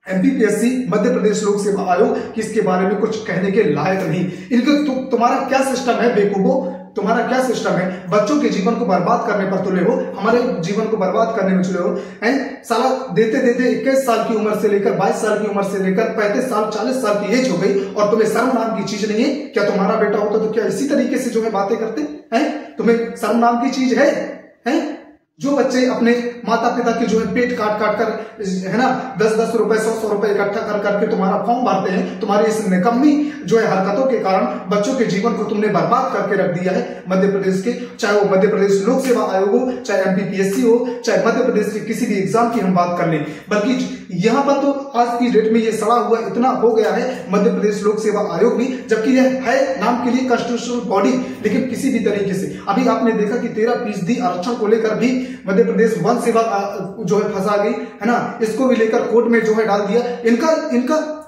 MPPSC Madhya Pradesh लोक सेवा आयोग कि इसके बारे में कुछ कहने के लायक नहीं। इनका तुम्हारा क्या सिस्टम है बेवकूफो, तुम्हारा क्या सिस्टम है? बच्चों के जीवन को बर्बाद करने पर तुले हो, हमारे जीवन को बर्बाद करने में तुले हो। साला देते देते 21 साल की उम्र से लेकर 22 साल की उम्र से लेकर 35 साल 40 साल की एज हो गई और तुम्हें शर्म नाम की चीज नहीं है। क्या तुम्हारा बेटा होता तो क्या इसी तरीके से जो है बातें करते हैं? तुम्हें शर्म नाम की चीज है? जो बच्चे अपने माता पिता के जो है पेट काट काट कर है ना 10-10 रुपए 100-100 रुपए इकट्ठा कर करके तुम्हारा फॉर्म भरते हैं, तुम्हारी इस निकम्मी जो है हरकतों के कारण बच्चों के जीवन को तुमने बर्बाद करके रख दिया है मध्य प्रदेश के। चाहे वो मध्य प्रदेश लोक सेवा आयोग हो, चाहे एमपीपीएससी हो, चाहे मध्य प्रदेश के किसी भी एग्जाम की हम बात कर लें, बल्कि यहाँ पर तो आज की डेट में ये सड़ा हुआ इतना हो गया है मध्य प्रदेश लोक सेवा आयोग भी, जबकि यह है नाम के लिए कॉन्स्टिट्यूशनल बॉडी, लेकिन किसी भी तरीके से अभी आपने देखा कि 13% आरक्षण को लेकर भी मध्य प्रदेश वन सेवा जो है फंसा गई है ना, इसको भी लेकर कोर्ट में जो है डाल दिया।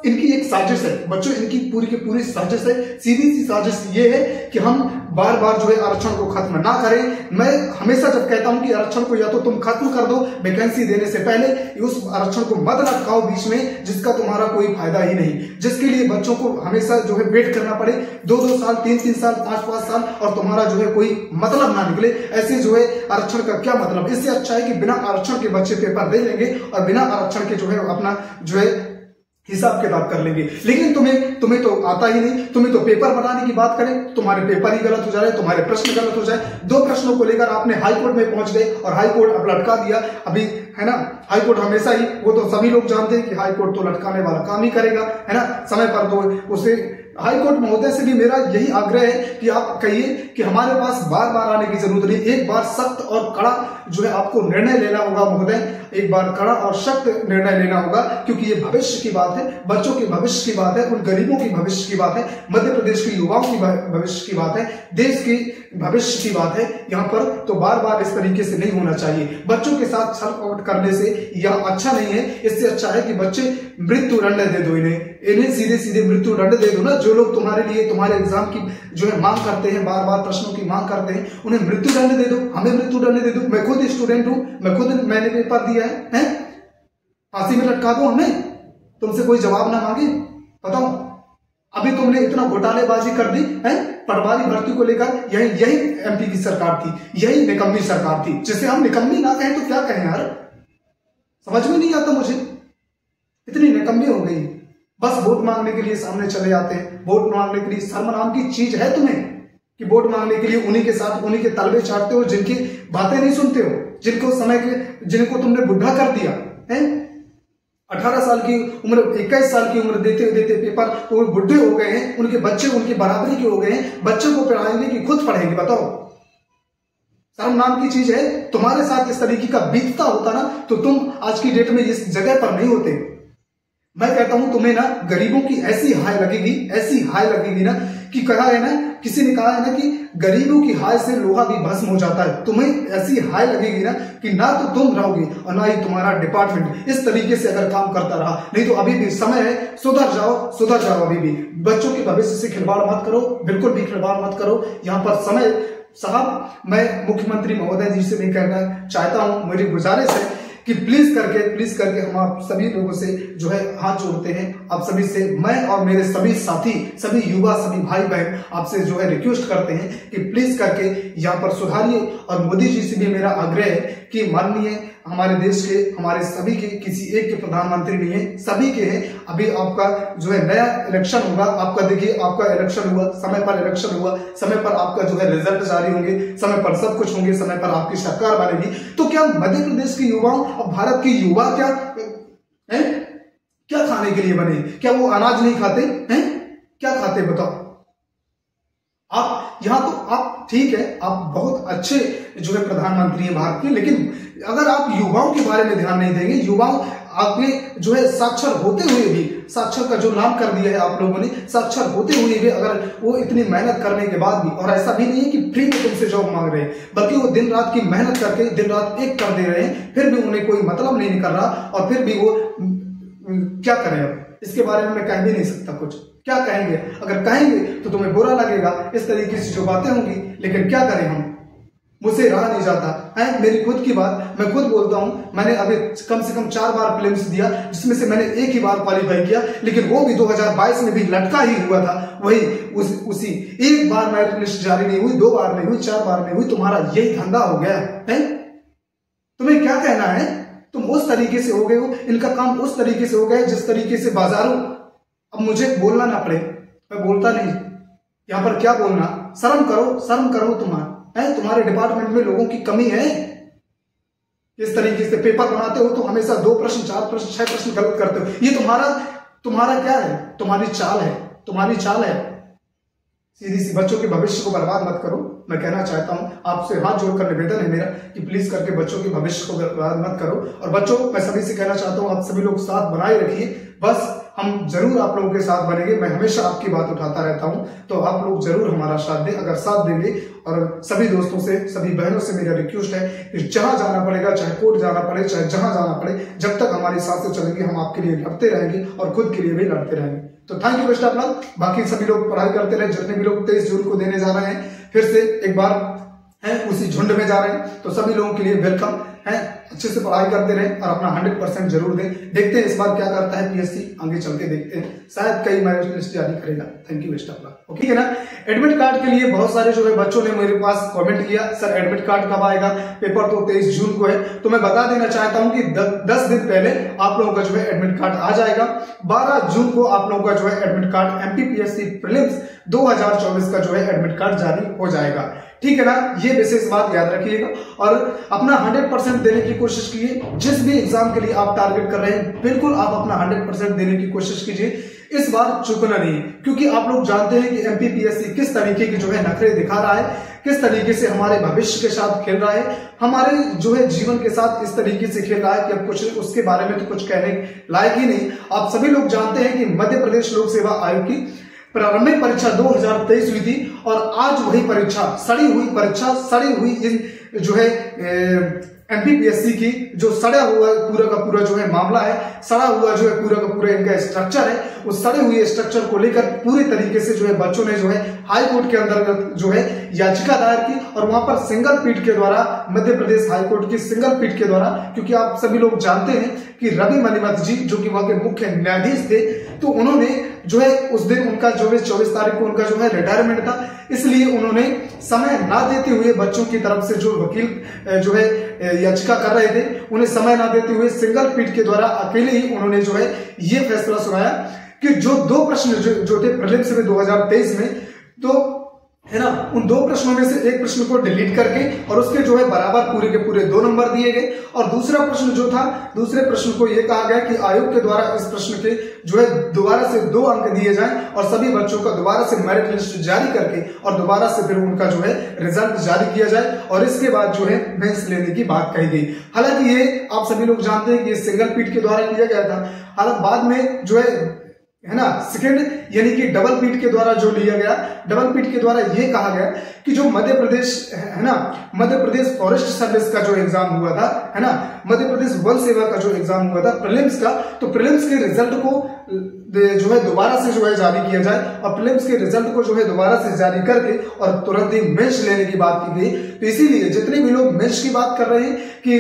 इनकी एक साजिश है बच्चों, इनकी पूरी की पूरी साजिश है। सीधी सी साजिश ये है कि हम बार बार जो है आरक्षण को खत्म ना करें। मैं हमेशा जब कहता हूं कि आरक्षण को या तो तुम खत्म कर दो वैकेंसी देने से पहले, उस आरक्षण को मत रखाओ बीच में जिसका तुम्हारा कोई फायदा ही नहीं, जिसके लिए बच्चों को हमेशा जो है वेट करना पड़े 2-2 साल 3-3 साल 5-5 साल और तुम्हारा जो है कोई मतलब ना निकले। ऐसे जो है आरक्षण का क्या मतलब? इससे अच्छा है कि बिना आरक्षण के बच्चे पेपर दे लेंगे और बिना आरक्षण के जो है अपना जो है हिसाब किताब कर लेंगे। लेकिन तुम्हें तो आता ही नहीं, तुम्हें तो पेपर बनाने की बात करें तुम्हारे पेपर ही गलत हो जाए, तुम्हारे प्रश्न गलत हो जाए। 2 प्रश्नों को लेकर आपने हाई कोर्ट में पहुंच गए और हाई कोर्ट अब लटका दिया। अभी है ना हाई कोर्ट हमेशा ही, वो तो सभी लोग जानते हैं कि हाई कोर्ट तो लटकाने वाला काम ही करेगा है ना, समय पर तो उसे हाई कोर्ट महोदय से भी मेरा यही आग्रह है कि आप कहिए कि हमारे पास बार बार आने की जरूरत नहीं, एक बार सख्त और कड़ा जो है आपको निर्णय लेना होगा महोदय, एक बार कड़ा और सख्त निर्णय लेना होगा, क्योंकि ये भविष्य की बात है, बच्चों के भविष्य की बात है, उन गरीबों की भविष्य की बात है, मध्य प्रदेश के युवाओं की भविष्य की बात है, देश की भविष्य की बात है। यहाँ पर तो बार बार इस तरीके से नहीं होना चाहिए। बच्चों के साथ छल करने से यह अच्छा नहीं है। इससे अच्छा है कि बच्चे मृत्यु दंड दे दो, इन्हें सीधे सीधे मृत्यु दंड दे दो ना। जो लोग तुम्हारे लिए तुम्हारे एग्जाम की जो है मांग करते हैं, बार बार प्रश्नों की मांग करते हैं, उन्हें मृत्यु दंड दे दो, हमें मृत्यु दंड दे दो। मैं खुद स्टूडेंट हूं, मैंने पेपर दिया है, फांसी में लटका दो हमें, तुमसे कोई जवाब ना मांगे। बताओ अभी तुमने इतना घोटालेबाजी कर दी है पटवारी भर्ती को लेकर। यही एमपी की सरकार थी, यही निकम्मी सरकार थी, जिसे हम निकम्मी ना कहें तो क्या कहें यार, समझ में नहीं आता मुझे। इतनी निकम्मी हो गई, बस वोट मांगने के लिए सामने चले जाते हैं। वोट मांगने के लिए शर्म नाम की चीज है तुम्हें कि वोट मांगने के लिए उन्हीं के साथ उन्हीं के तलबे चाटते हो, जिनकी बातें नहीं सुनते हो, जिनको तुमने बुढ़ा कर दिया है। 18 साल की उम्र 21 साल की उम्र देते देते पेपर तो वो बुढ़े हो गए हैं, उनके बच्चे उनकी बराबरी के हो गए हैं। बच्चों को पढ़ाएंगे कि खुद पढ़ेंगे? बताओ, शर्म नाम की चीज है। तुम्हारे साथ इस तरीके का बीतता होता ना तो तुम आज की डेट में इस जगह पर नहीं होते। मैं कहता हूं तुम्हें ना गरीबों की ऐसी हाय लगेगी ना कि कहा है ना, किसी ने कहा है ना कि गरीबों की हाय से लोहा भी भस्म हो जाता है। तुम्हें ऐसी हाय लगेगी ना कि ना तो तुम रहोगे और ना ही तुम्हारा डिपार्टमेंट इस तरीके से अगर काम करता रहा। नहीं तो अभी भी समय है, सुधर जाओ अभी भी। बच्चों के भविष्य से खिलवाड़ मत करो, बिल्कुल भी खिलवाड़ मत करो। यहाँ पर समय साहब, मैं मुख्यमंत्री महोदय जी से भी कहना चाहता हूं, मेरी गुजारिश है कि प्लीज करके हम आप सभी लोगों से जो है हाथ जोड़ते हैं। आप सभी से मैं और मेरे सभी साथी, सभी युवा, सभी भाई बहन आपसे जो है रिक्वेस्ट करते हैं कि प्लीज करके यहाँ पर सुधारिए। और मोदी जी से भी मेरा आग्रह है कि माननीय हमारे देश के, हमारे सभी के, किसी एक के प्रधानमंत्री नहीं है, सभी के हैं। अभी आपका जो है नया इलेक्शन होगा, आपका देखिए आपका इलेक्शन हुआ, समय पर इलेक्शन हुआ, समय पर आपका जो है रिजल्ट जारी होंगे, समय पर सब कुछ होंगे, समय पर आपकी सरकार बनेगी। तो क्या मध्य प्रदेश के युवाओं और भारत के युवा क्या खाने के लिए बने? क्या वो अनाज नहीं खाते हैं? क्या खाते बताओ? आप यहाँ तो आप ठीक है, आप बहुत अच्छे जो है प्रधानमंत्री हैं भारत के, लेकिन अगर आप युवाओं के बारे में ध्यान नहीं देंगे, युवाओं आपने जो है साक्षर होते हुए भी, साक्षर का जो नाम कर दिया है आप लोगों ने, साक्षर होते हुए भी अगर वो इतनी मेहनत करने के बाद भी, और ऐसा भी नहीं है कि फ्री में तुमसे जॉब मांग रहे हैं, बल्कि वो दिन रात की मेहनत करके दिन रात एक कर दे रहे हैं, फिर भी उन्हें कोई मतलब नहीं निकल रहा, और फिर भी वो क्या करें? अब इसके बारे में मैं कह भी नहीं सकता कुछ। क्या कहेंगे? अगर कहेंगे तो तुम्हें बुरा लगेगा, इस तरीके से जो बातें होंगी, लेकिन क्या करें हम? मुझसे रहा नहीं जाता है। मेरी खुद की बात, मैं खुद बोलता हूं, मैंने अभी कम से कम 4 बार प्रीलिम्स दिया, जिसमें से मैंने एक ही बार क्वालिफाई किया, लेकिन वो भी 2022 में भी लटका ही हुआ था। वही उसी एक बार मेरिट लिस्ट जारी नहीं हुई, 2 बार नहीं हुई, 4 बार नहीं हुई। तुम्हारा यही धंधा हो गया है। तुम्हें क्या कहना है? तुम उस तरीके से हो गए हो, इनका काम उस तरीके से हो गया जिस तरीके से बाजारों, अब मुझे बोलना ना पड़े, मैं बोलता नहीं, यहां पर क्या बोलना, शर्म करो तुम्हारे डिपार्टमेंट में लोगों की कमी है। इस तरीके से पेपर बनाते हो तो हमेशा 2 प्रश्न, 4 प्रश्न, 6 प्रश्न गलत करते हो। ये तुम्हारा क्या है? तुम्हारी चाल है। सीधी सी बच्चों के भविष्य को बर्बाद मत करो। मैं कहना चाहता हूं, आपसे हाथ जोड़कर निवेदन है मेरा कि प्लीज करके बच्चों के भविष्य को बर्बाद मत करो। और बच्चों, मैं सभी से कहना चाहता हूं, आप सभी लोग साथ बनाए रखिए। बस हम जरूर आप लोगों के साथ बनेंगे। मैं हमेशा आपकी बात उठाता रहता हूं, तो आप लोग जरूर हमारा साथ दें। अगर साथ देंगे, और सभी दोस्तों से, सभी बहनों से मेरा रिक्वेस्ट है कि जहां जाना पड़ेगा, चाहे कोर्ट जाना पड़े, चाहे जहां जाना पड़े, जब तक हमारी सांसें चलेंगी हम आपके लिए लड़ते रहेंगे और खुद के लिए भी लड़ते रहेंगे। तो thank you best of luck. बाकी सभी लोग पढ़ाई करते रहे। जितने भी लोग 23 जून को देने जा रहे हैं, फिर से एक बार है उसी झुंड में जा रहे हैं, तो सभी लोगों के लिए वेलकम है। अच्छे से पढ़ाई करते रहे और अपना 100% जरूर दें। देखते हैं इस बार क्या करता है पीएससी, आगे चल के देखते हैं, शायद कई मेरिट लिस्ट जारी करेगा। Thank you best of luck. Okay है ना। एडमिट कार्ड के लिए बहुत सारे जो है बच्चों ने मेरे पास कमेंट किया, सर एडमिट कार्ड कब आएगा? पेपर तो 23 जून को है। तो मैं बता देना चाहता हूं कि 10 दिन पहले आप लोगों का जो है एडमिट कार्ड आ जाएगा। 12 जून को आप लोगों का जो है एडमिट कार्ड एमपीपीएससी प्रीलिम्स 2024 का जो है एडमिट कार्ड जारी हो जाएगा। ठीक है ना, ये विशेष बात याद रखिएगा और अपना 100% देने की कोशिश कीजिए। जिस भी एग्जाम के लिए आप टारगेट कर रहे हैं, बिल्कुल आप अपना 100% देने की कोशिश कीजिए। इस बार चूकना नहीं, क्योंकि आप लोग जानते हैं कि एमपीपीएससी किस तरीके की जो है नखरे दिखा रहा है, किस तरीके से हमारे भविष्य के साथ खेल रहा है, हमारे जो है जीवन के साथ इस तरीके से खेल रहा है कि अब कुछ उसके बारे में तो कुछ कहने लायक ही नहीं। आप सभी लोग जानते हैं कि मध्य प्रदेश लोक सेवा आयोग की प्रारंभिक परीक्षा 2023 हुई थी और आज वही परीक्षा, सड़ी हुई जो है एमपीपीएससी की जो सड़ा हुआ पूरा का पूरा जो है मामला है, सड़ा हुआ जो है पूरा का पूरा इनका स्ट्रक्चर है, उस सड़े हुए स्ट्रक्चर को लेकर पूरे तरीके से जो है बच्चों ने जो है हाई कोर्ट के अंतर्गत जो है याचिका दायर की और वहां पर सिंगल पीठ के द्वारा, मध्य प्रदेश हाई कोर्ट की सिंगल पीठ के द्वारा, क्योंकि आप सभी लोग जानते हैं कि रवि मलिमथ जी जो कि वहां के मुख्य न्यायाधीश थे, तो उन्होंने जो है उस दिन उनका जो है 24 तारीख को उनका जो है रिटायरमेंट था, इसलिए उन्होंने समय ना देते हुए बच्चों की तरफ से जो वकील जो है याचिका कर रहे थे, उन्हें समय ना देते हुए सिंगल पीठ के द्वारा अकेले ही उन्होंने जो है ये फैसला सुनाया कि जो 2 प्रश्न जो थे प्रीलिम्स में 2023 में, तो है ना, उन 2 प्रश्नों में से एक प्रश्न को डिलीट करके और उसके जो है बराबर पूरे के पूरे 2 नंबर दिए गए और दूसरा प्रश्न जो था, दूसरे प्रश्न को यह कहा गया कि आयोग के द्वारा इस प्रश्न के जो है दोबारा से 2 अंक दिए जाएं और सभी बच्चों का दोबारा से मेरिट लिस्ट जारी करके और दोबारा से फिर उनका जो है रिजल्ट जारी किया जाए और इसके बाद जो है मेंस लेने की बात कही गई। हालांकि ये आप सभी लोग जानते हैं कि ये सिंगल पीठ के द्वारा किया गया था, हालांकि बाद में जो है ना सेकंड यानी कि डबल पीठ के द्वारा जो लिया गया, डबल पीठ के द्वारा ये कहा गया कि जो मध्य प्रदेश है ना, मध्य प्रदेश फॉरेस्ट सर्विस का जो एग्जाम हुआ था, है ना, मध्य प्रदेश वन सेवा का जो एग्जाम हुआ था प्रीलिम्स का, तो प्रीलिम्स के रिजल्ट को जो है दोबारा से जो है जारी किया जाए और प्रीलिम्स के रिजल्ट को जो है दोबारा से जारी करके और तुरंत ही मेंस लेने की बात की गई। तो इसीलिए जितने भी लोग मेंस की बात कर रहे हैं कि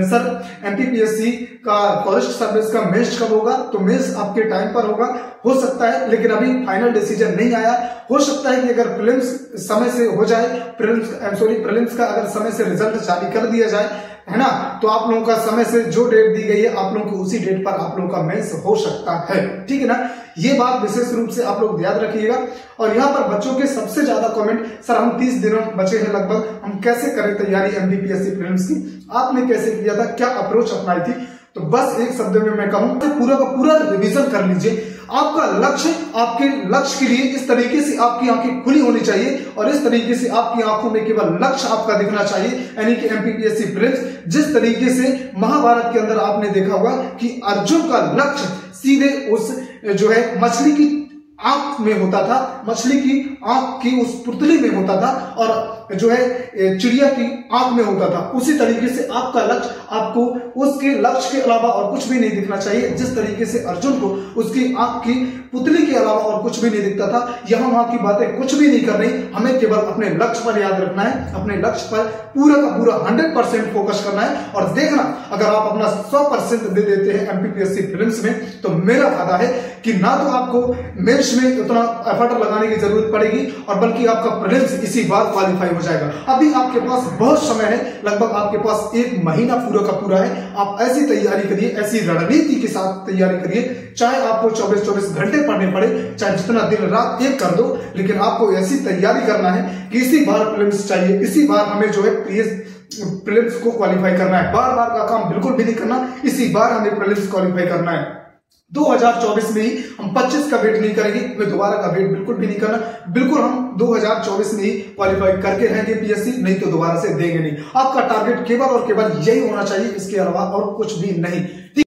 सर एमपीपीएससी का फॉरेस्ट सर्विस का मेंस कब होगा, तो मेंस आपके टाइम पर होगा, हो सकता है, लेकिन अभी फाइनल डिसीजन नहीं आया। हो सकता है कि अगर प्रीलिम्स समय से हो जाए, प्रीलिम्स का अगर समय से रिजल्ट जारी कर दिया जाए, है ना, तो आप लोगों का समय से जो डेट दी गई है आप लोगों को उसी डेट पर आप लोगों का मेंस हो सकता है। ठीक है ना, ये बात विशेष रूप से आप लोग याद रखिएगा। और यहाँ पर बच्चों के सबसे ज्यादा कमेंट, सर हम 30 दिनों बचे हैं लगभग, हम कैसे करें तैयारी एमपीपीएससी प्रीलिम्स की, आपने कैसे किया था, क्या अप्रोच अपनाई थी? तो बस एक शब्द में मैं कहूं, पूरा का पूरा रिवीजन कर लीजिए। आपका लक्ष्य, आपके लक्ष्य के लिए इस तरीके से आपकी आंखें खुली होनी चाहिए और इस तरीके से आपकी आंखों में केवल लक्ष्य आपका दिखना चाहिए, यानी कि एमपीपीएससी प्रीलिम्स। जिस तरीके से महाभारत के अंदर आपने देखा होगा कि अर्जुन का लक्ष्य सीधे उस जो है मछली की आंख में होता था, मछली की आंख की उस पुतली में होता था और जो है चिड़िया की आंख में होता था, उसी तरीके से आपका लक्ष्य, आपको उसके लक्ष्य के अलावा और कुछ भी नहीं दिखना चाहिए। जिस तरीके से अर्जुन को उसकी आंख की पुतली के अलावा और कुछ भी नहीं दिखता था, यहाँ वहां की बातें कुछ भी नहीं करनी, हमें केवल अपने लक्ष्य पर याद रखना है, अपने लक्ष्य पर पूरा का पूरा 100% फोकस करना है। और देखना, अगर आप अपना 100% दे देते हैं एमपीपीएससी प्रीलिम्स में, तो मेरा वादा है कि ना तो आपको मेंस में उतना एफर्ट लगाने की जरूरत पड़ेगी, और बल्कि आपका प्रीलिम्स इसी बार क्वालिफाई हो जाएगा। अभी आपके पास बहुत समय है, लगभग आपके पास 1 महीना पूरा का पूरा है। आप ऐसी तैयारी करिए, ऐसी रणनीति के साथ तैयारी करिए, चाहे आपको 24-24 घंटे पढ़ने पड़े, चाहे जितना दिन रात एक कर दो, लेकिन आपको ऐसी तैयारी करना है कि इसी बार प्रीलिम्स चाहिए, इसी बार हमें जो है प्रीलिम्स को क्वालिफाई करना है। बार बार का काम बिल्कुल भी नहीं करना, इसी बार हमें प्रीलिम्स क्वालिफाई करना है। 2024 में ही हम 25 का वेट नहीं करेंगे, हमें दोबारा का वेट बिल्कुल भी नहीं करना, बिल्कुल हम 2024 में ही क्वालिफाई करके रहेंगे पीएससी, नहीं तो दोबारा से देंगे नहीं। आपका टारगेट केवल और केवल यही होना चाहिए, इसके अलावा और कुछ भी नहीं।